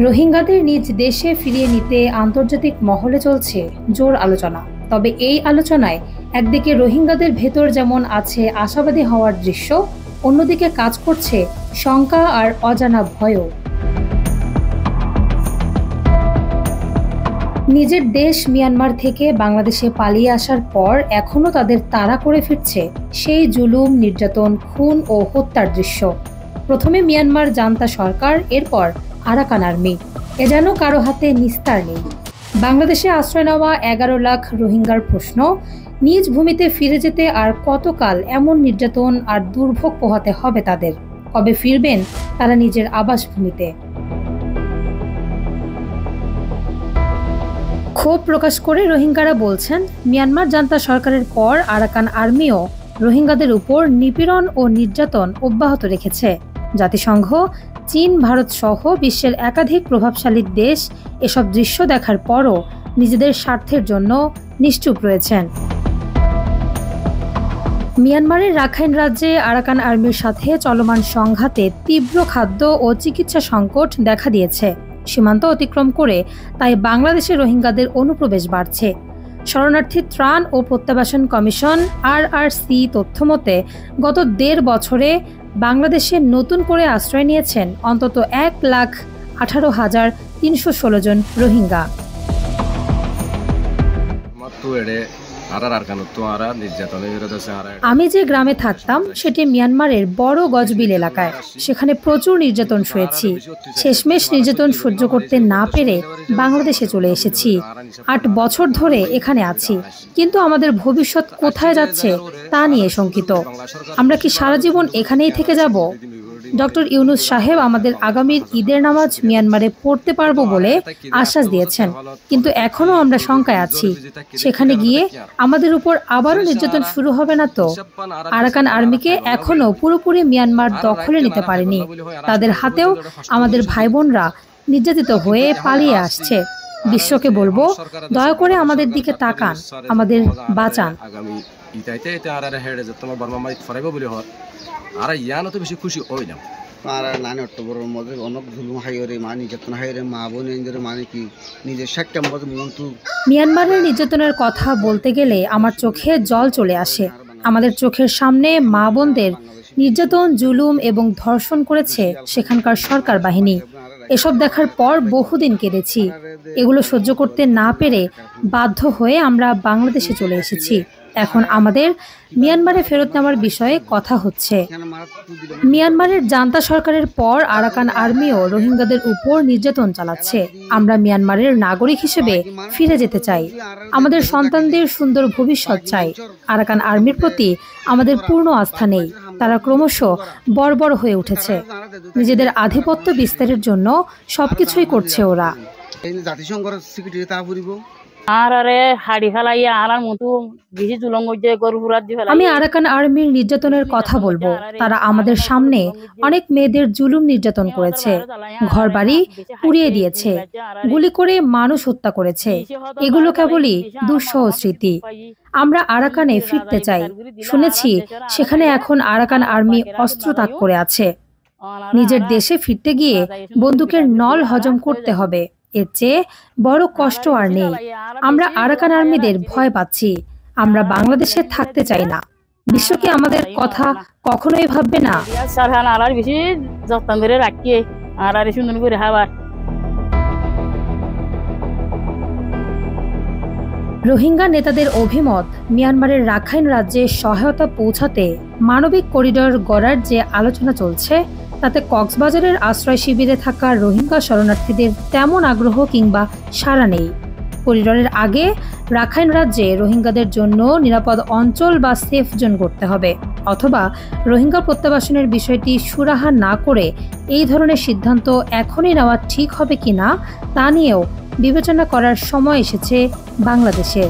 রোহিঙ্গাদের নিজ দেশে ফিরিয়ে নিতে আন্তর্জাতিক মহলে চলছে জোর আলোচনা। তবে এই আলোচনায় একদিকে রোহিঙ্গাদের ভেতর যেমন আছে আশাবাদী হওয়ার দৃশ্য, অন্যদিকে কাজ করছে শঙ্কা আর অজানা ভয়ও। নিজের দেশ মিয়ানমার থেকে বাংলাদেশে পালিয়ে আসার পর এখনো তাদের তাড়া করে ফিরছে সেই জুলুম, নির্যাতন, খুন ও হত্যার দৃশ্য। প্রথমে মিয়ানমার জান্তা সরকার, এরপর আরাকান আর্মি। এ যেন কারো হাতে নিস্তার নেই। বাংলাদেশে আশ্রয় নেওয়া 11 লাখ রোহিঙ্গার প্রশ্ন, নিজ ভূমিতে ফিরে যেতে আর কতকাল এমন নির্যাতন আর দুর্ভোগ পোহাতে হবে তাদের? কবে ফিরবেন তারা নিজের আবাসভূমিতে? ক্ষোভ প্রকাশ করে রোহিঙ্গারা বলছেন, মিয়ানমার জান্তা সরকারের পর আরাকান আর্মিও রোহিঙ্গাদের উপর নিপীড়ন ও নির্যাতন অব্যাহত রেখেছে। জাতিসংঘ, চীন, ভারত সহ বিশ্বের একাধিক প্রভাবশালী দেশ এসব দৃশ্য দেখার পরও নিজেদের স্বার্থের জন্য নিশ্চুপ রয়েছেন। মিয়ানমারের রাখাইন রাজ্যে আরাকান আর্মির সাথে চলমান সংঘাতে তীব্র খাদ্য ও চিকিৎসা সংকট দেখা দিয়েছে। সীমান্ত অতিক্রম করে তাই বাংলাদেশে রোহিঙ্গাদের অনুপ্রবেশ বাড়ছে। শরণার্থী ত্রাণ ও প্রত্যাবাসন কমিশন RRC তথ্যমতে গত 1.5 বছরে বাংলাদেশে নতুন করে আশ্রয় নিয়েছেন অন্তত 1,18,316 জন রোহিঙ্গা। আমি যে গ্রামে থাকতাম সেটি মিয়ানমারের বড় গজবিল এলাকায়। সেখানে প্রচুর নির্যাতন সয়েছি। শেষমেশ নির্যাতন সহ্য করতে না পেরে বাংলাদেশে চলে এসেছি। 8 বছর ধরে এখানে আছি, কিন্তু আমাদের ভবিষ্যৎ কোথায় যাচ্ছে তা নিয়ে শঙ্কিত। আমরা কি সারা জীবন এখানেই থেকে যাব? ডক্টর ইউনুস সাহেব আমাদের আগামীর ঈদের নামাজ মিয়ানমারে পড়তে পারবো বলে আশ্বাস দিয়েছেন, কিন্তু এখনো আমরা শঙ্কায় আছি। সেখানে গিয়ে আমাদের উপর আবারও নির্যাতন শুরু হবে না তো? আরাকান আর্মিকে এখনো পুরোপুরি মিয়ানমার দখলে নিতে পারেনি। তাদের হাতেও আমাদের ভাই বোনরা নির্যাতিত হয়ে পালিয়ে আসছে। বিশ্বকে বলবো, দয়া করে আমাদের দিকে তাকান, আমাদের বাঁচান। মিয়ানমারের নির্যাতনের কথা বলতে গেলে আমার চোখে জল চলে আসে। আমাদের চোখের সামনে মা বোনদের নির্যাতন, জুলুম এবং ধর্ষণ করেছে সেখানকার সরকার বাহিনী। এসব দেখার পর বহুদিন কেঁদেছি। এগুলো সহ্য করতে না পেরে বাধ্য হয়ে আমরা বাংলাদেশে চলে এসেছি। এখন আমাদের মিয়ানমারে ফেরত নেওয়ার বিষয়ে কথা হচ্ছে। মিয়ানমারের জান্তা সরকারের পর আরাকান আর্মিও রোহিঙ্গাদের উপর নির্যাতন চালাচ্ছে। আমরা মিয়ানমারের নাগরিক হিসেবে ফিরে যেতে চাই। আমাদের সন্তানদের সুন্দর ভবিষ্যৎ চাই। আরাকান আর্মির প্রতি আমাদের পূর্ণ আস্থা নেই। তারা ক্রমশ বর্বর হয়ে উঠেছে। নিজেদের আধিপত্য বিস্তারের জন্য সবকিছুই করছে ওরা। আমি আরাকান আর্মির নির্যাতনের কথা বলবো। তারা আমাদের সামনে অনেক মেয়েদের জুলুম নির্যাতন করেছে, ঘরবাড়ি পুড়িয়ে দিয়েছে, গুলি করে মানুষ হত্যা করেছে। এগুলো কেবলই দুঃসহ স্মৃতি। আমরা আরাকানে ফিরতে চাই। শুনেছি সেখানে এখন আরাকান আর্মি অস্ত্র ত্যাগ করে আছে। নিজের দেশে ফিরতে গিয়ে বন্দুকের নল হজম করতে হবে। এর চেয়ে বড় কষ্ট আর নেই। আমরা আরাকান আর্মিদের ভয় পাচ্ছি। আমরা বাংলাদেশে থাকতে চাই না। বিশ্ব কি আমাদের কথা কখনোই ভাববে না? রোহিঙ্গা নেতাদের অভিমত, মিয়ানমারের রাখাইন রাজ্যে সহায়তা পৌঁছাতে মানবিক করিডর গড়ার যে আলোচনা চলছে, তাতে কক্সবাজারের আশ্রয় শিবিরে থাকা রোহিঙ্গা শরণার্থীদের তেমন আগ্রহ কিংবা সাড়া নেই। করিডরের আগে রাখাইন রাজ্যে রোহিঙ্গাদের জন্য নিরাপদ অঞ্চল বা সেফ জোন করতে হবে, অথবা রোহিঙ্গা প্রত্যাবাসনের বিষয়টি সুরাহা না করে এই ধরনের সিদ্ধান্ত এখনই নেওয়া ঠিক হবে কিনা তা নিয়েও বিবেচনা করার সময় এসেছে বাংলাদেশের।